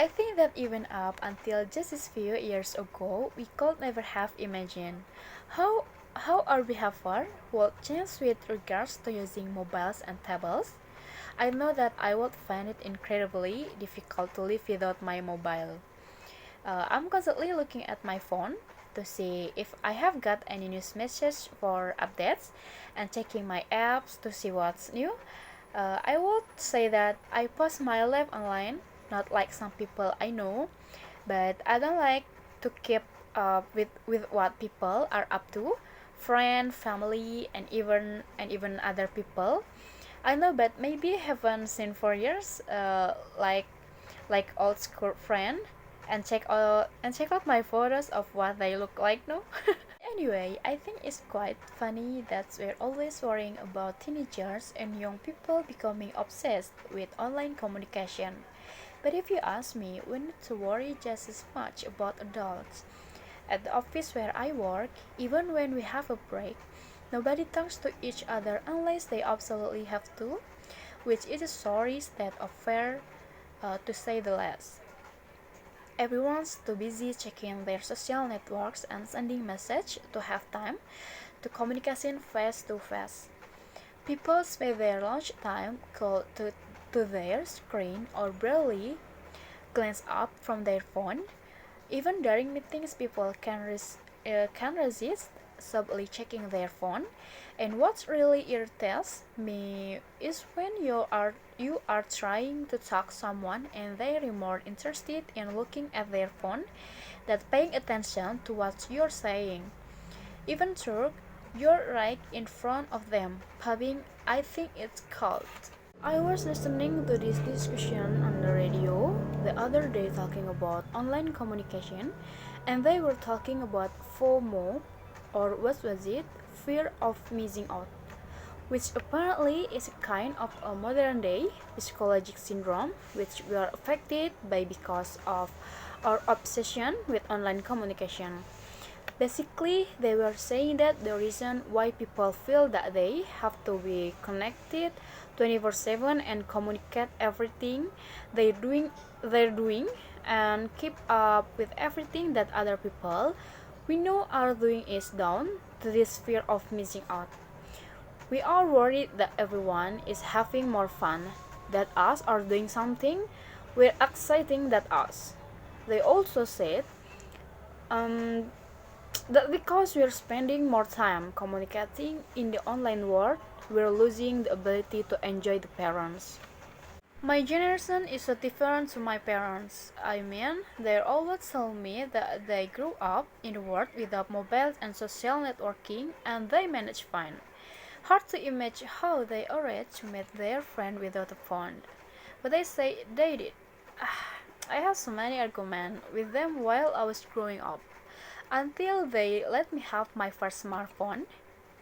I think that even up until just a few years ago, we could never have imagined how our behavior would change with regards to using mobiles and tablets. I know that I would find it incredibly difficult to live without my mobile. I'm constantly looking at my phone to see if I have got any news message for updates and checking my apps to see what's new. I would say that I post my life online, not like some people I know, but I don't like to keep up with what people are up to, friends, family, and even other people. I know, but maybe haven't seen for years, like old school friend, and check out my photos of what they look like now. Anyway, I think it's quite funny that we're always worrying about teenagers and young people becoming obsessed with online communication. But if you ask me, we need to worry just as much about adults. At the office where I work, even when we have a break, nobody talks to each other unless they absolutely have to, which is a sorry state of affair, to say the least. Everyone's too busy checking their social networks and sending messages to have time to communication face to face. People spend their lunch time glued to their screen or barely glance up from their phone. Even during meetings, people can resist subtly checking their phone. And what really irritates me is when you are trying to talk someone and they're more interested in looking at their phone than paying attention to what you're saying. Even though you're right in front of them, pubbing, I think it's called. I was listening to this discussion on the radio the other day talking about online communication, and they were talking about FOMO, or what was it? Fear of missing out, which apparently is a kind of a modern day psychological syndrome which we are affected by because of our obsession with online communication. Basically, they were saying that the reason why people feel that they have to be connected 24/7 and communicate everything they're doing and keep up with everything that other people we know are doing is down to this fear of missing out. We are worried that everyone is having more fun, that us are doing something we're exciting that us. They also said um, that because we're spending more time communicating in the online world, we're losing the ability to enjoy the parents. My generation is so different to my parents. I mean, they always tell me that they grew up in a world without mobiles and social networking and they manage fine. Hard to imagine how they arranged to meet their friend without a phone. But they say they did. I have so many arguments with them while I was growing up. Until they let me have my first smartphone,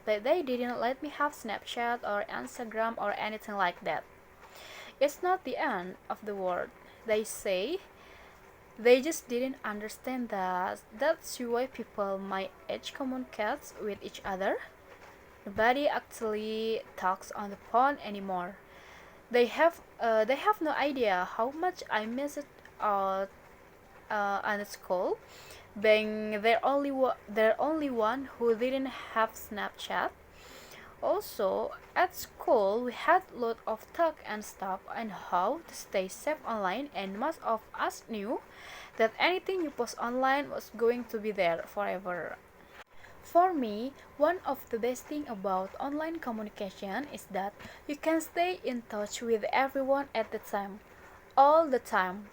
but they didn't let me have Snapchat or Instagram or anything like that. It's not the end of the world. They say they just didn't understand that that's why people my age communicate with each other. Nobody actually talks on the phone anymore. They have no idea how much I miss it out at school, being their only one who didn't have Snapchat. Also, at school, we had a lot of talk and stuff on how to stay safe online, and most of us knew that anything you post online was going to be there forever. For me, one of the best things about online communication is that you can stay in touch with everyone at the time, all the time.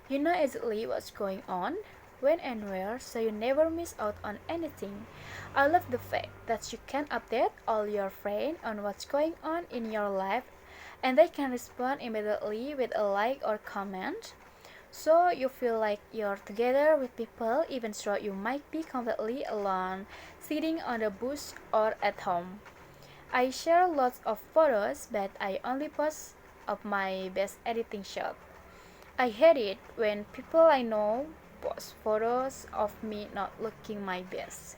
You know exactly what's going on, when and where, so you never miss out on anything. I love the fact that you can update all your friends on what's going on in your life and they can respond immediately with a like or comment. So you feel like you're together with people even though you might be completely alone, sitting on the bus or at home. I share lots of photos, but I only post of my best editing shot. I hate it when people I know post photos of me not looking my best.